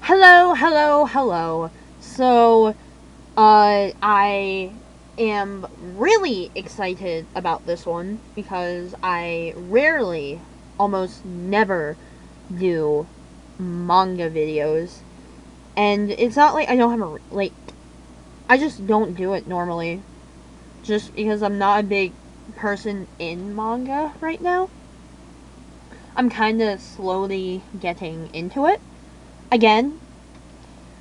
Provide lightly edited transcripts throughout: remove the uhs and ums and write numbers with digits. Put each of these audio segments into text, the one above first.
Hello, hello, hello. So, I am really excited about this one because I rarely, almost never, do manga videos. And it's not like I don't have I just don't do it normally. Just because I'm not a big person in manga right now. I'm kinda slowly getting into it. Again,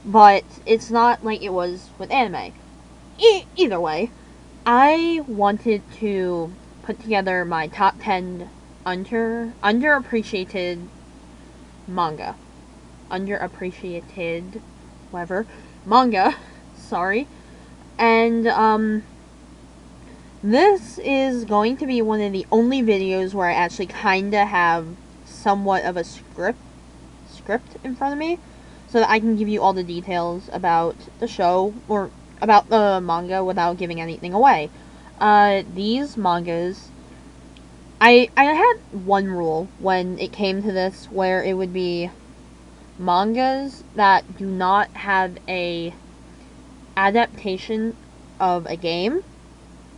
but it's not like it was with anime. Either way, I wanted to put together my top 10 underappreciated manga. Underappreciated, whatever, manga. Sorry. And, this is going to be one of the only videos where I actually kinda have somewhat of a script in front of me so that I can give you all the details about the show or about the manga without giving anything away. These mangas, I had one rule when it came to this where it would be mangas that do not have a adaptation of a game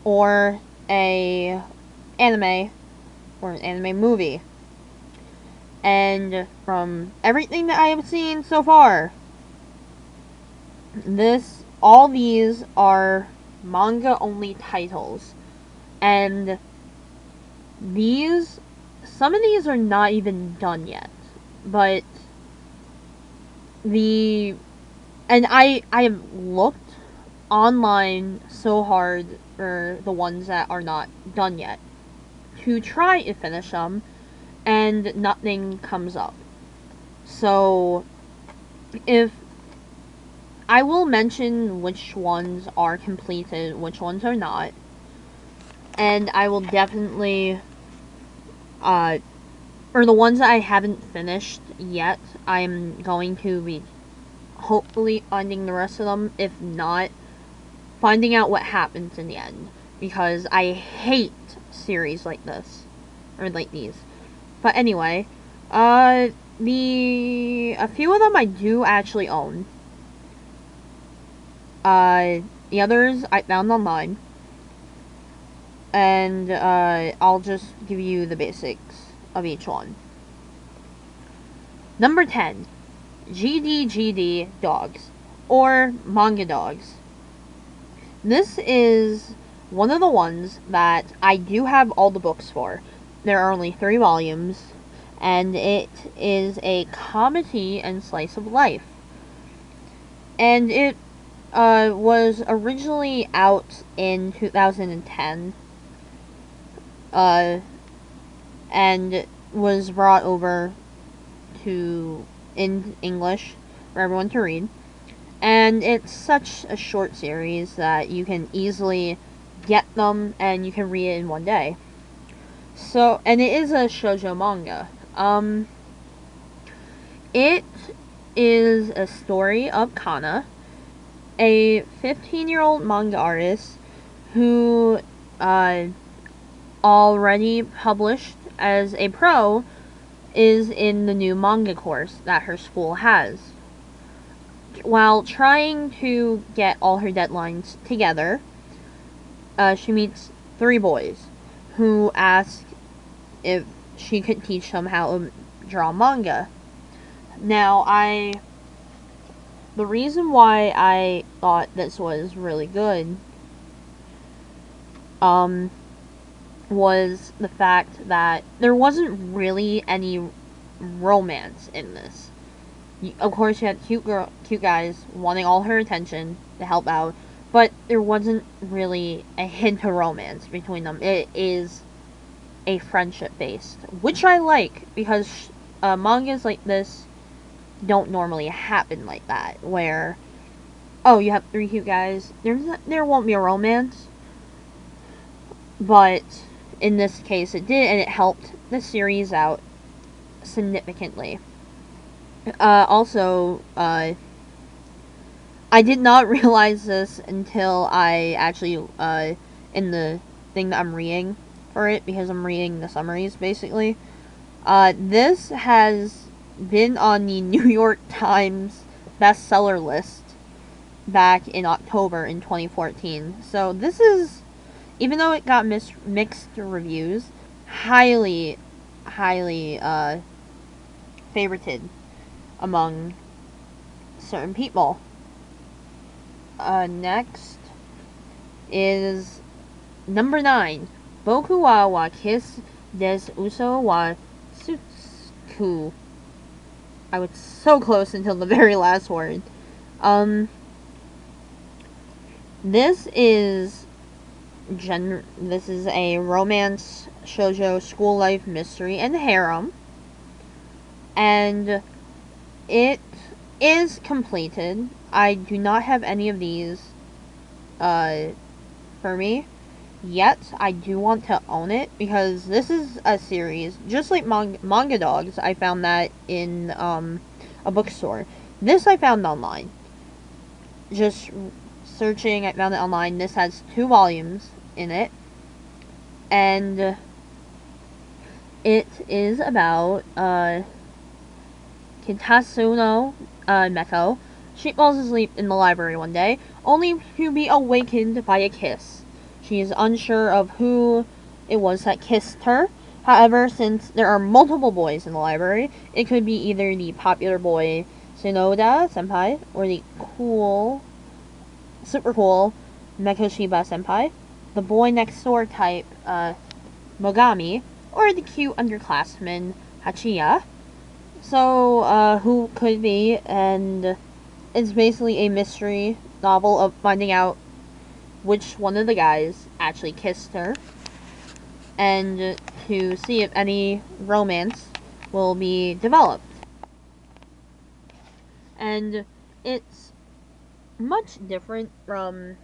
or a anime or an anime movie. And from everything that I have seen so far, all these are manga only titles. And some of these are not even done yet. But I have looked online so hard for the ones that are not done yet to try to finish them, and nothing comes up. So, if I will mention which ones are completed, which ones are not, and I will definitely, for the ones that I haven't finished yet, I'm going to be hopefully finding the rest of them, if not, finding out what happens in the end, because I hate series like this, or like these. But anyway, a few of them I do actually own. The others I found online. And, I'll just give you the basics of each one. Number 10. GDGD Dogs. Or Manga Dogs. This is one of the ones that I do have all the books for. There are only 3 volumes. And it is a comedy and slice of life. And it was originally out in 2010, and was brought over in English for everyone to read. And it's such a short series that you can easily get them and you can read it in one day. So, and it is a shoujo manga. It is a story of Kana, a 15-year-old manga artist who already published as a pro, is in the new manga course that her school has. While trying to get all her deadlines together, she meets 3 boys who ask if she could teach them how to draw manga. Now, the reason why I thought this was really good, was the fact that there wasn't really any romance in this. Of course, you had cute guys wanting all her attention to help out, but there wasn't really a hint of romance between them. It is a friendship based, which I like, because mangas like this don't normally happen like that, where, oh, you have 3 cute guys, there won't be a romance. But in this case it did, and it helped the series out significantly. Also, I did not realize this until I actually, in the thing that I'm reading for it, because I'm reading the summaries, basically. This has been on the New York Times bestseller list back in October in 2014. So this is, even though it got mixed reviews, highly favorited among certain people. Next is number 9, Boku wa Kiss des Uso wa Tsutsuku. I was so close until the very last word. This is a romance shoujo school life mystery and harem, and it is completed. I do not have any of these for me yet. I do want to own it because this is a series just like Manga Dogs. I found that in a bookstore. This I found online. Just searching, I found it online. This has 2 volumes in it, and it is about Kitasuno Meko. She falls asleep in the library one day, only to be awakened by a kiss. She is unsure of who it was that kissed her. However, since there are multiple boys in the library, it could be either the popular boy Shinoda Senpai or the super cool Mekoshiba Senpai, the boy next door type Mogami, or the cute underclassman Hachiya. So, who could be? And it's basically a mystery novel of finding out which one of the guys actually kissed her, and to see if any romance will be developed. And it's much different from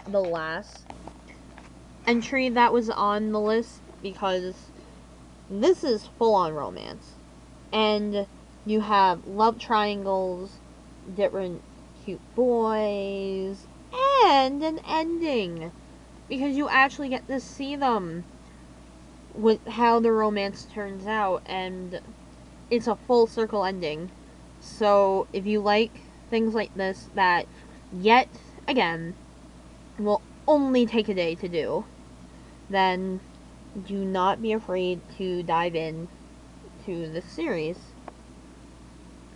the last entry that was on the list, because this is full-on romance, and you have love triangles, different cute boys, and an ending, because you actually get to see them with how the romance turns out, and it's a full circle ending. So if you like things like this that, yet again, will only take a day to do, then do not be afraid to dive in to this series,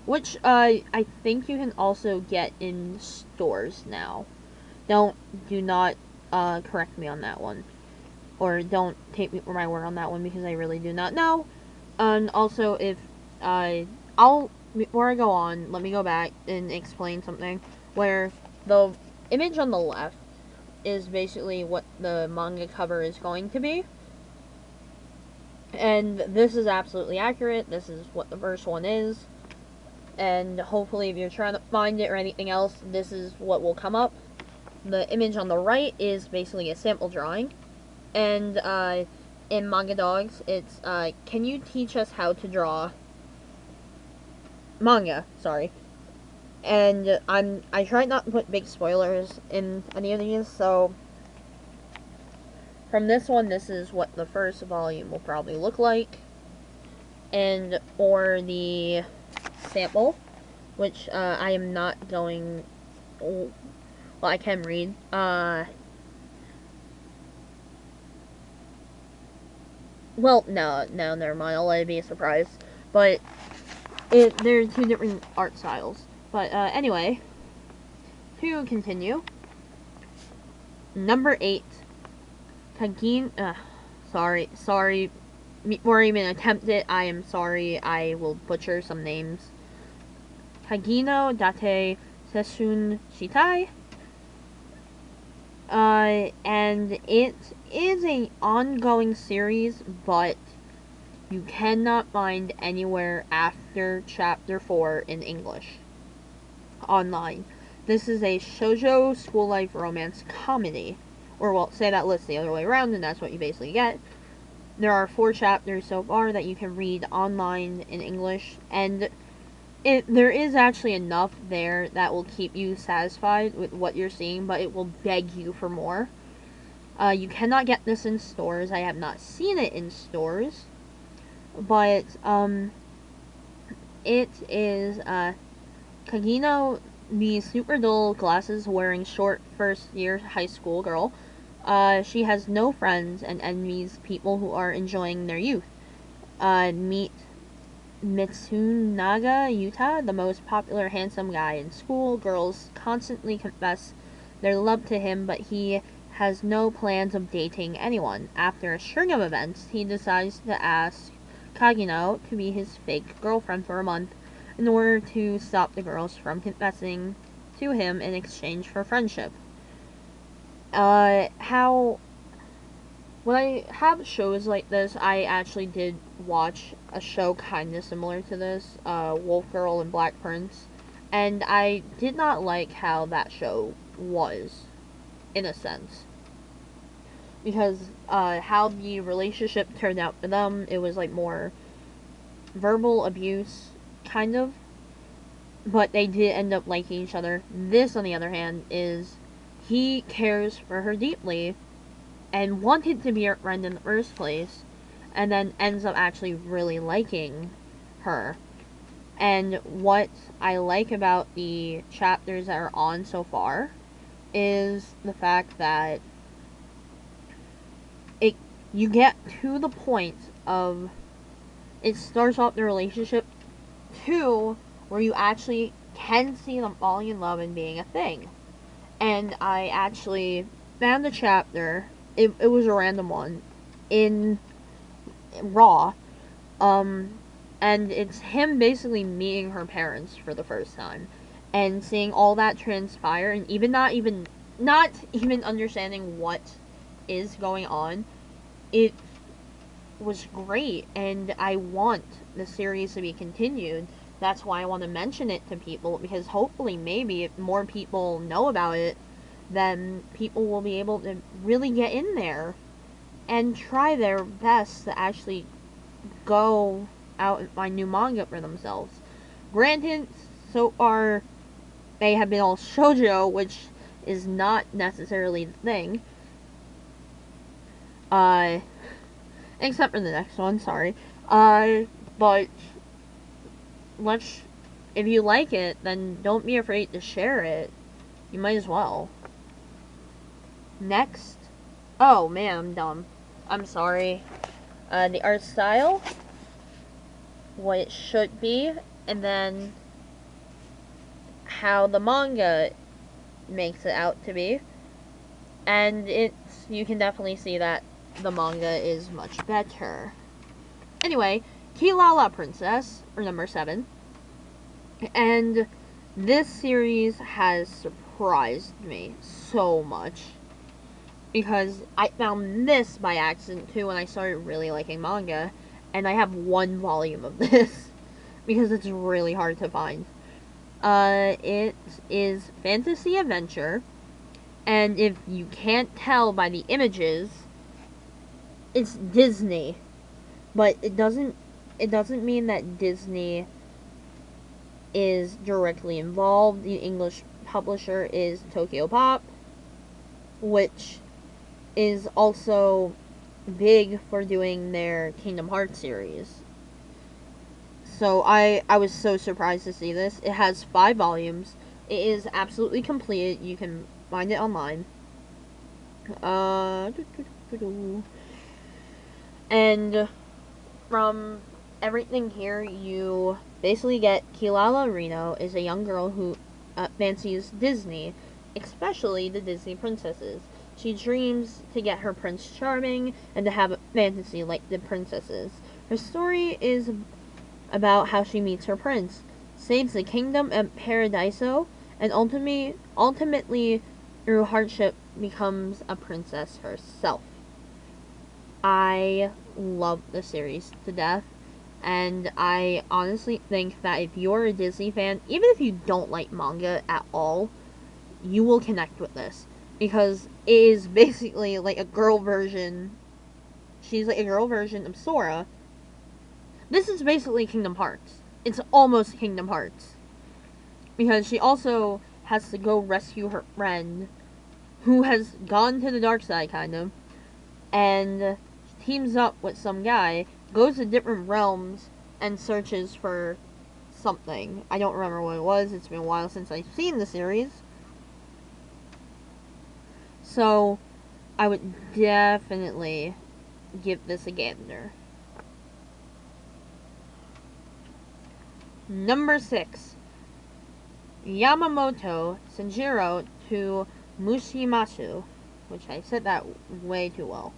which I think you can also get in stores now. Do not correct me on that one, or don't take me for my word on that one, because I really do not know. And also, if before I go on, let me go back and explain something, where the image on the left is basically what the manga cover is going to be. And this is absolutely accurate. This is what the first one is. And hopefully if you're trying to find it or anything else, this is what will come up. The image on the right is basically a sample drawing. And in Manga Dogs, it's, can you teach us how to draw manga? Sorry. And I tried not to put big spoilers in any of these, so from this one, this is what the first volume will probably look like. And for the sample, which I am not going, well, I can read. Well, no, never mind. I'll let it be a surprise. But there are 2 different art styles. But anyway, to continue, number 8, Hagino. Sorry. Before I even attempt it, I am sorry. I will butcher some names. Hagino Date Sesshoun Shitai. And it is an ongoing series, but you cannot find anywhere after chapter 4 in English online. This is a shoujo school life romance comedy. Or, well, say that list the other way around, and that's what you basically get. There are 4 chapters so far that you can read online in English, and there is actually enough there that will keep you satisfied with what you're seeing, but it will beg you for more. You cannot get this in stores. I have not seen it in stores, but it is Hagino, the super dull, glasses wearing short first year high school girl, she has no friends and envies people who are enjoying their youth. Meet Mitsunaga Yuta, the most popular handsome guy in school. Girls constantly confess their love to him, but he has no plans of dating anyone. After a string of events, he decides to ask Kagino to be his fake girlfriend for a month in order to stop the girls from confessing to him in exchange for friendship. How when I have shows like this, I actually did watch a show kind of similar to this, Wolf Girl and Black Prince, and I did not like how that show was, in a sense. Because, how the relationship turned out for them, it was like more verbal abuse, kind of, but they did end up liking each other. This, on the other hand, is he cares for her deeply, and wanted to be her friend in the first place, and then ends up actually really liking her. And what I like about the chapters that are on so far is the fact that you get to the point of it starts off the relationship to where you actually can see them falling in love and being a thing. And I actually found a chapter, it was a random one, in Raw, and it's him basically meeting her parents for the first time, and seeing all that transpire, and not even understanding what is going on. It was great, and I want the series to be continued. That's why I want to mention it to people, because hopefully maybe if more people know about it, then people will be able to really get in there and try their best to actually go out and find new manga for themselves. Granted, so far they have been all shoujo, which is not necessarily the thing. Except for the next one, sorry. But let's, if you like it, then don't be afraid to share it. You might as well. Next. Oh man, I'm dumb. I'm sorry. The art style, what it should be, and then how the manga makes it out to be. And you can definitely see that the manga is much better. Anyway, Kilala Princess, or number 7. And this series has surprised me so much, because I found this by accident too when I started really liking manga, and I have one volume of this because it's really hard to find. It is fantasy adventure, and if you can't tell by the images, it's Disney, but it doesn't mean that Disney is directly involved. The English publisher is Tokyo Pop, which is also big for doing their Kingdom Hearts series. So I was so surprised to see this. It has 5 volumes. It is absolutely completed. You can find it online. And from everything here, you basically get Kilala Reno is a young girl who fancies Disney, especially the Disney princesses. She dreams to get her Prince Charming and to have a fantasy like the princesses. Her story is about how she meets her prince, saves the kingdom and Paradiso, and ultimately, through hardship, becomes a princess herself. I love the series to death, and I honestly think that if you're a Disney fan, even if you don't like manga at all, you will connect with this, because it is basically like a girl version. She's like a girl version of Sora. This is basically Kingdom Hearts. It's almost Kingdom Hearts, because she also has to go rescue her friend who has gone to the dark side, kind of, and teams up with some guy, goes to different realms, and searches for something. I don't remember what it was. It's been a while since I've seen the series. So, I would definitely give this a gander. Number 6. Yamamoto Senjiro to Mushimasu, which I said that way too well.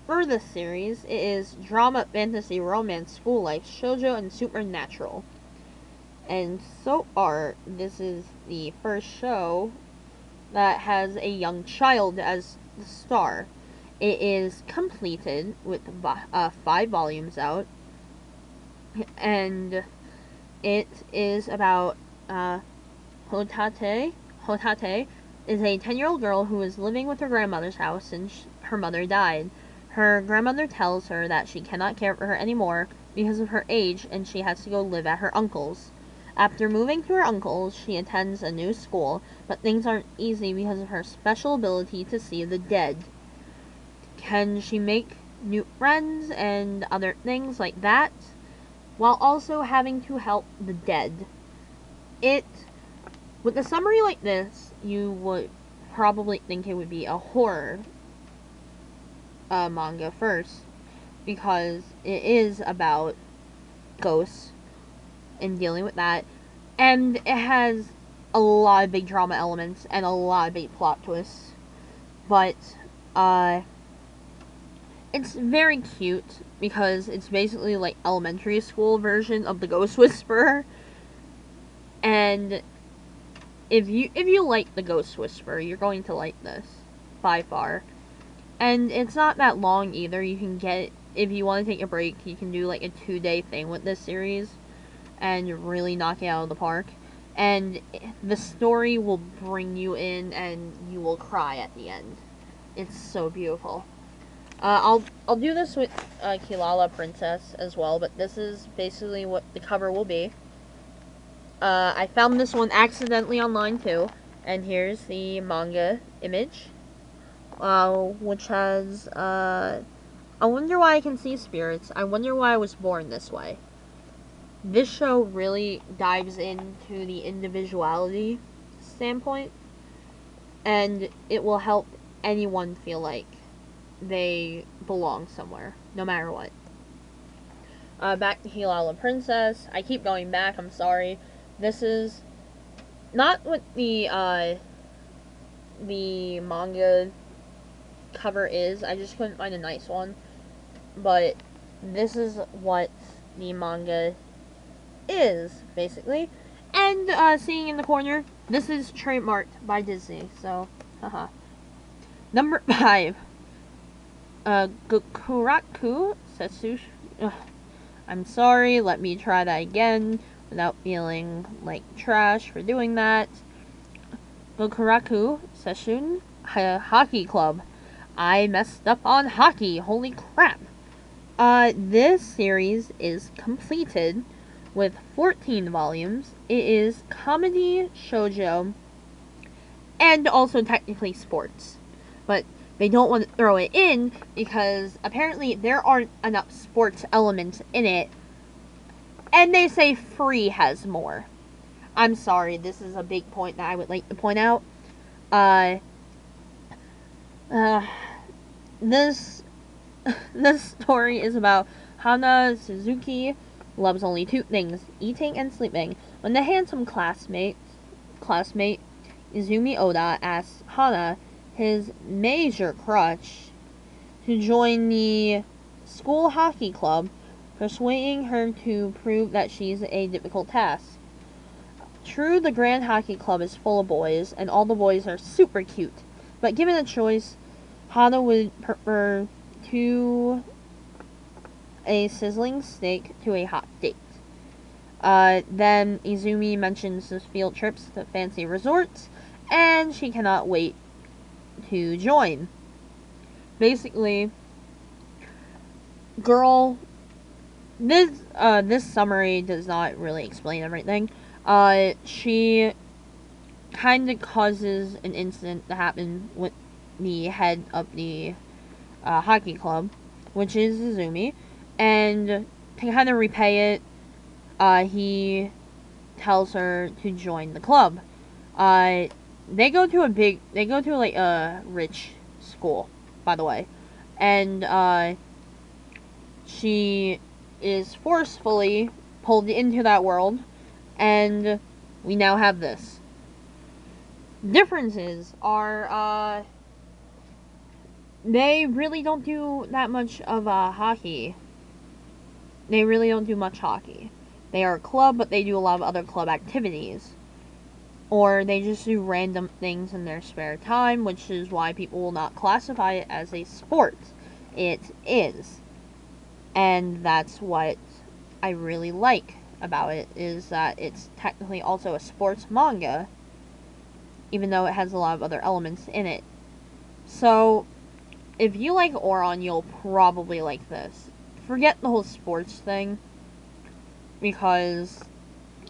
For this series, it is drama, fantasy, romance, school life, shoujo, and supernatural. And so far, this is the first show that has a young child as the star. It is completed with 5 volumes out, and it is about Hotate. Hotate is a 10-year-old girl who is living with her grandmother's house since her mother died. Her grandmother tells her that she cannot care for her anymore because of her age, and she has to go live at her uncle's. After moving to her uncle's, she attends a new school, but things aren't easy because of her special ability to see the dead. Can she make new friends and other things like that, while also having to help the dead? With a summary like this, you would probably think it would be a horror manga first, because it is about ghosts and dealing with that, and it has a lot of big drama elements and a lot of big plot twists, but it's very cute because it's basically like elementary school version of the Ghost Whisperer. And if you like the Ghost Whisperer, you're going to like this by far. And it's not that long either. You can get, if you want to take a break, you can do like a 2-day thing with this series and really knock it out of the park. And the story will bring you in and you will cry at the end. It's so beautiful. I'll do this with Kilala Princess as well, but this is basically what the cover will be. I found this one accidentally online too, and here's the manga image, which has, I wonder why I can see spirits. I wonder why I was born this way. This show really dives into the individuality standpoint, and it will help anyone feel like they belong somewhere, no matter what. Back to Hilala Princess. I keep going back, I'm sorry. This is not what the manga cover is. I just couldn't find a nice one. But this is what the manga is, basically. And, seeing in the corner, this is trademarked by Disney, so, haha. Number 5. Gokuraku Setsushi. I'm sorry, let me try that again without feeling like trash for doing that. Gokuraku Session Hockey Club. I messed up on hockey, holy crap. This series is completed with 14 volumes. It is comedy, shoujo, and also technically sports. But they don't want to throw it in because apparently there aren't enough sports elements in it. And they say free has more. I'm sorry, this is a big point that I would like to point out. This story is about Hana Suzuki loves only 2 things, eating and sleeping. When the handsome classmate Izumi Oda asks Hana, his major crush, to join the school hockey club, persuading her to prove that she's a difficult task. True, the Grand Hockey Club is full of boys, and all the boys are super cute, but given a choice, Hana would prefer a sizzling steak to a hot date. Then Izumi mentions the field trips to fancy resorts, and she cannot wait to join. Basically, this summary does not really explain everything. She kind of causes an incident to happen with the head of the hockey club, which is Izumi, and to kind of repay it, he tells her to join the club. They go to like a rich school, by the way, and she is forcefully pulled into that world, and we now have this. Differences are, they really don't do that much of hockey. They really don't do much hockey. They are a club, but they do a lot of other club activities. Or they just do random things in their spare time, which is why people will not classify it as a sport. It is. And that's what I really like about it, is that it's technically also a sports manga, even though it has a lot of other elements in it. So, if you like Ouran, you'll probably like this. Forget the whole sports thing, because,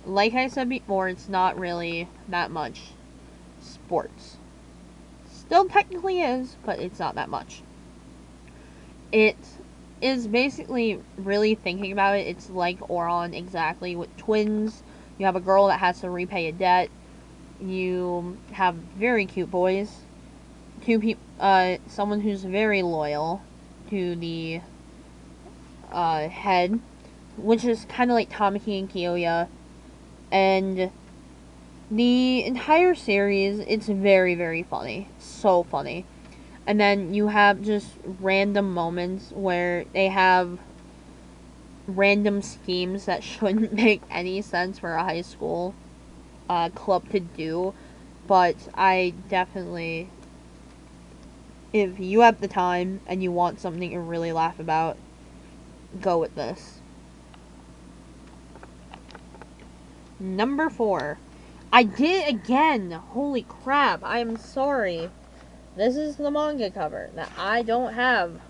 like I said before, it's not really that much sports. Still technically is, but it's not that much. It is basically, really thinking about it, it's like Ouran exactly, with twins. You have a girl that has to repay a debt. You have very cute boys. Someone who's very loyal to the head, which is kind of like Tamaki and Kiyoya. And the entire series, it's very, very funny. So funny. And then you have just random moments where they have random schemes that shouldn't make any sense for a high school club to do. But I definitely, if you have the time and you want something to really laugh about, go with this. Number 4. I did it again! Holy crap, I am sorry. This is the manga cover that I don't have.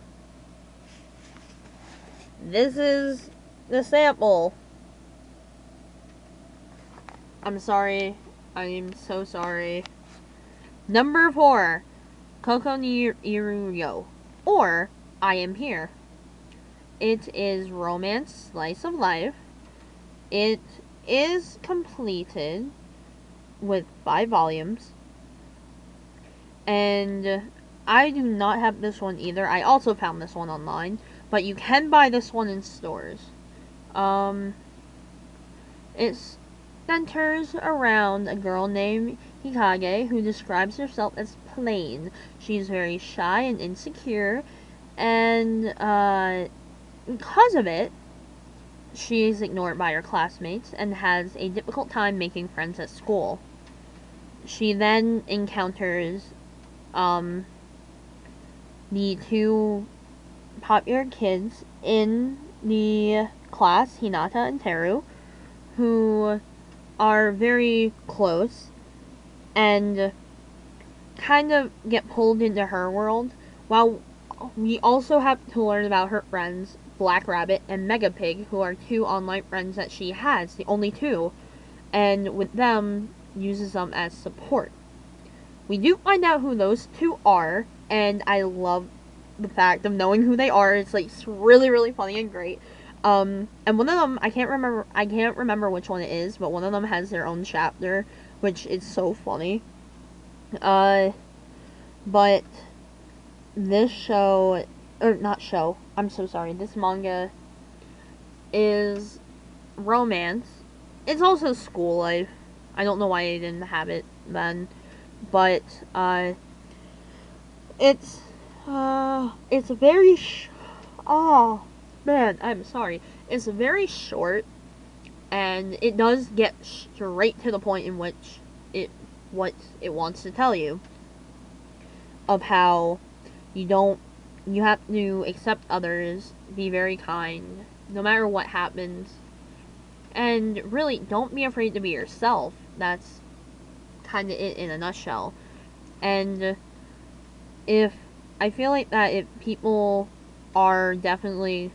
This is the sample. I'm sorry. I am so sorry. Number 4. Koko ni Iruyo, or I Am Here. It is romance, slice of life. It is completed with 5 volumes. And I do not have this one either. I also found this one online, but you can buy this one in stores. It centers around a girl named Hikage who describes herself as plain. She's very shy and insecure, and because of it, she is ignored by her classmates and has a difficult time making friends at school. She then encounters the 2 popular kids in the class, Hinata and Teru, who are very close and kind of get pulled into her world, while we also have to learn about her friends, Black Rabbit and Mega Pig, who are 2 online friends that she has, the only 2, and with them, uses them as support. We do find out who those 2 are, and I love the fact of knowing who they are. It's like, it's really, really funny and great. And one of them, I can't remember which one it is, but one of them has their own chapter, which is so funny. But this show, or not show, I'm so sorry, this manga is romance. It's also school life. I don't know why I didn't have it then, but, it's very, oh, man, I'm sorry. It's very short, and it does get straight to the point in which what it wants to tell you. Of how you have to accept others, be very kind, no matter what happens, and really, don't be afraid to be yourself. That's kind of it in a nutshell. And I feel like that if people are definitely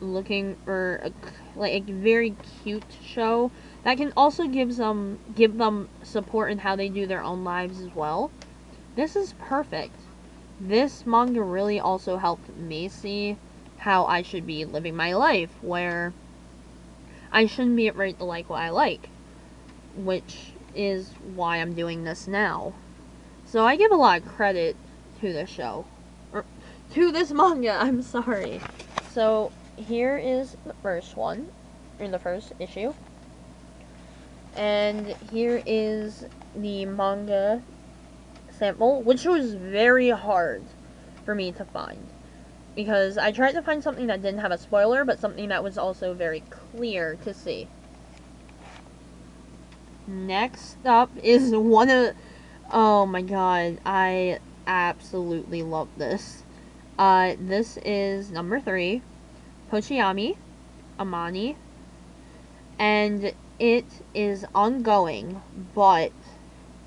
looking for a very cute show that can also give them support in how they do their own lives as well, this is perfect. this manga really also helped me see how I should be living my life, where I shouldn't be afraid to like what I like, which is why I'm doing this now. So I give a lot of credit to this show. Or, to this manga, I'm sorry. So, here is the first one, in the first issue. And here is the manga sample, which was very hard for me to find. Because I tried to find something that didn't have a spoiler, but something that was also very clear to see. Next up is one of... Oh my god, I absolutely love this. This is number 3, Poki Ami Imani, and it is ongoing, but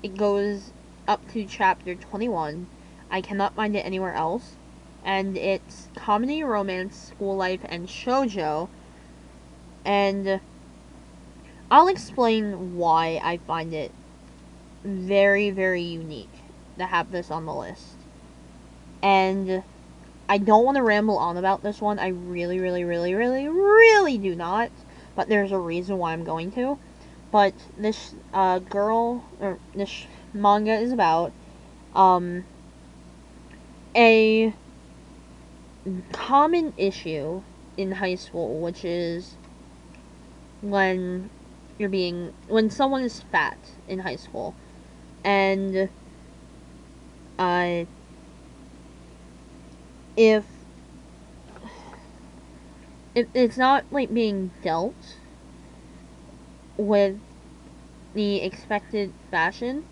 it goes up to chapter 21. I cannot find it anywhere else, and it's comedy, romance, school life, and shoujo, and I'll explain why I find it very, very unique to have this on the list. And I don't want to ramble on about this one. I really, really, really, really, really do not. But there's a reason why I'm going to. But this this manga is about a common issue in high school, which is when someone is fat in high school. And if it's not like being dealt with the expected fashion,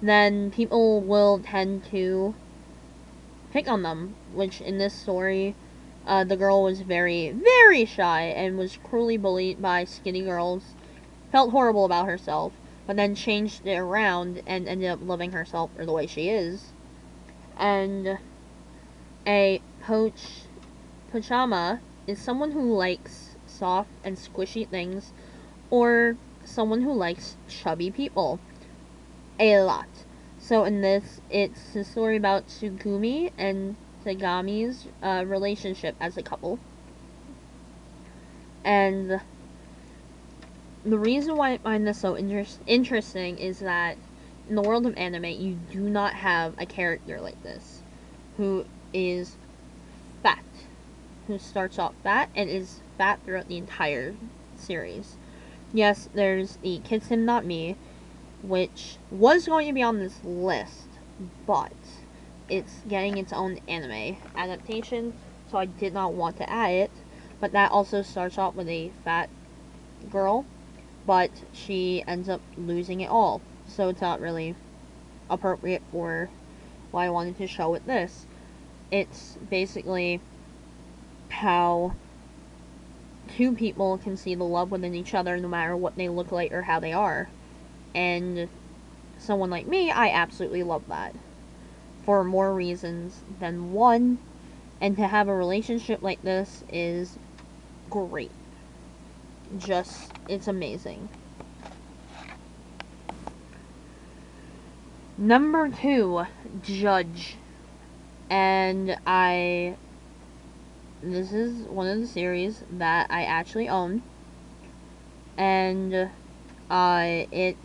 then people will tend to pick on them, which in this story, the girl was very, very shy and was cruelly bullied by skinny girls, felt horrible about herself, but then changed it around and ended up loving herself for the way she is. And a pochama is someone who likes soft and squishy things, or someone who likes chubby people a lot. So in this, it's a story about Tsugumi and Tagami's relationship as a couple. And the reason why I find this so interesting is that in the world of anime, you do not have a character like this who is fat, who starts off fat and is fat throughout the entire series. Yes, there's the Kids Him Not Me, which was going to be on this list, but it's getting its own anime adaptation, so I did not want to add it. But that also starts off with a fat girl, but she ends up losing it all, so it's not really appropriate for what I wanted to show with this. It's basically how two people can see the love within each other no matter what they look like or how they are. And someone like me, I absolutely love that. For more reasons than one. And to have a relationship like this is great. It's amazing. Number 2, Judge. And this is one of the series that I actually own. And it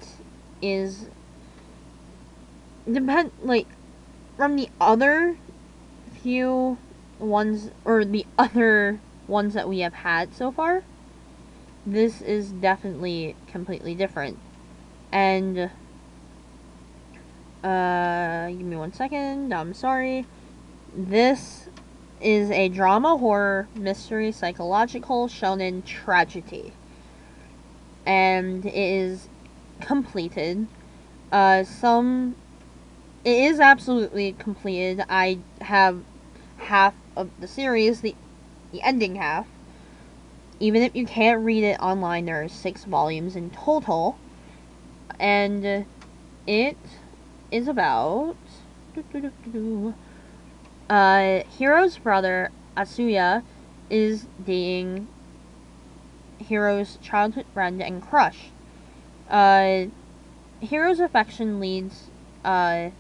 is from the other few ones, or the other ones that we have had so far, this is definitely completely different. And give me 1 second, I'm sorry. This is a drama, horror, mystery, psychological, shonen tragedy. And it is completed. It is absolutely completed. I have half of the series, the ending half. Even if you can't read it online, there are 6 volumes in total. And it is about Hiro's brother, Asuya, is dating Hiro's childhood friend and crush. Hiro's affection leads there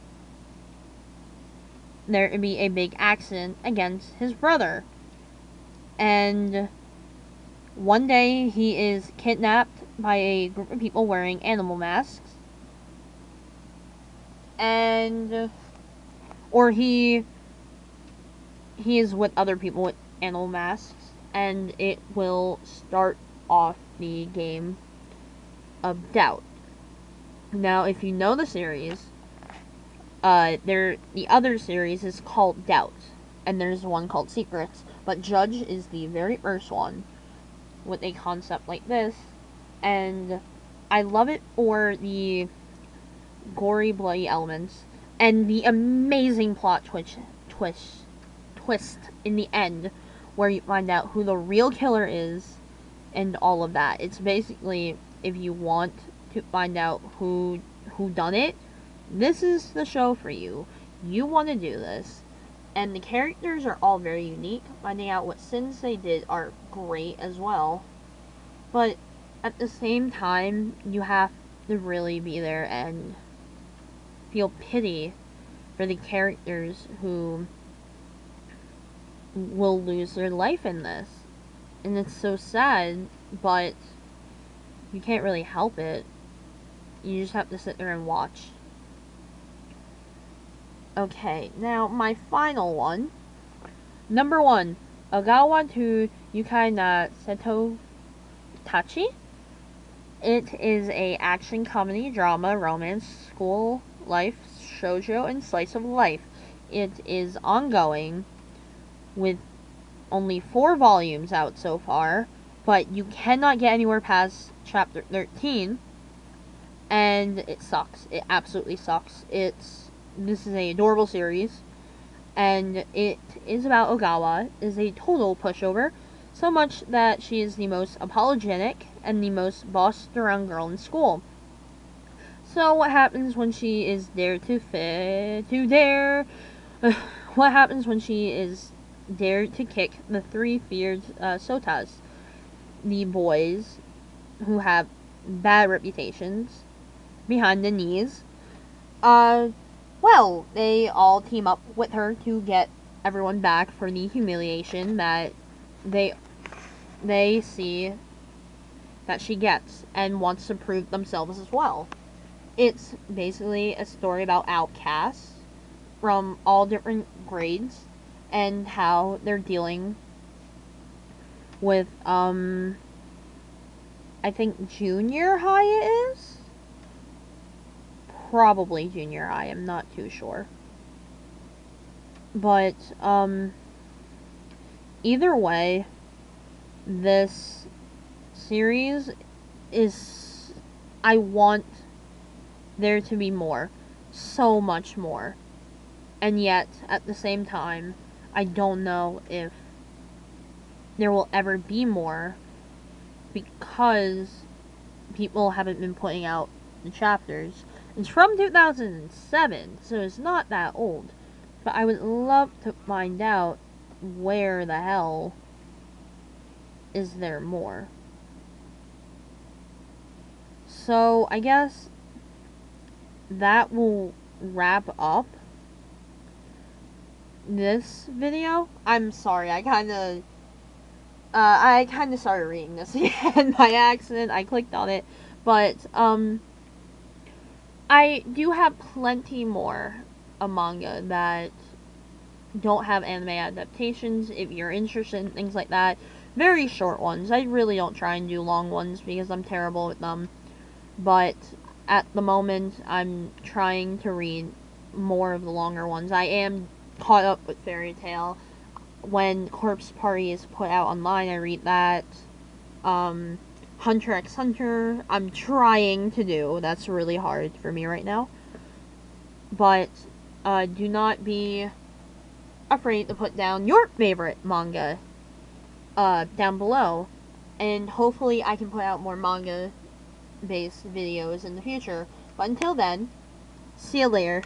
to be a big accident against his brother. And one day he is kidnapped by a group of people wearing animal masks. And or he is with other people with animal masks, and it will start off the game of doubt. Now, if you know the series, the other series is called Doubt, and there's one called Secrets, but Judge is the very first one with a concept like this, and I love it for the gory, bloody elements, and the amazing plot twist in the end, where you find out who the real killer is, and all of that. It's basically, if you want to find out who done it, this is the show for you. You want to do this. And the characters are all very unique. Finding out what sins they did are great as well. But at the same time, you have to really be there and feel pity for the characters who will lose their life in this. And it's so sad, but you can't really help it. You just have to sit there and watch. Okay, now my final one. Number 1, Ogawa to Yukai na Seto Touchy. It is a action comedy drama romance school life shoujo and slice of life. It is ongoing with only 4 volumes out so far, but you cannot get anywhere past chapter 13, and it sucks. It absolutely sucks. This is an adorable series, and it is about Ogawa, is a total pushover, so much that she is the most apologetic and the most bossed around girl in school. So what happens when she is what happens when she is dared to kick the 3 feared sotas, the boys who have bad reputations, behind the knees? Well, they all team up with her to get everyone back for the humiliation that they see that she gets and wants to prove themselves as well. It's basically a story about outcasts from all different grades and how they're dealing with, I think junior high it is? Probably junior high, I'm not too sure. But, either way, this series is, I want there to be more. So much more. And yet, at the same time, I don't know if there will ever be more, because people haven't been putting out the chapters. It's from 2007, so it's not that old. But I would love to find out where the hell is there more. So, I guess that will wrap up this video. I'm sorry, I kinda started reading this again by accident. I clicked on it. But, I do have plenty more manga that don't have anime adaptations, if you're interested in things like that. Very short ones. I really don't try and do long ones because I'm terrible with them. But at the moment, I'm trying to read more of the longer ones. I am caught up with Fairy Tail. When Corpse Party is put out online, I read that. Hunter x Hunter, I'm trying to do. That's really hard for me right now. But, do not be afraid to put down your favorite manga, down below. And hopefully I can put out more manga-based videos in the future. But until then, see you later.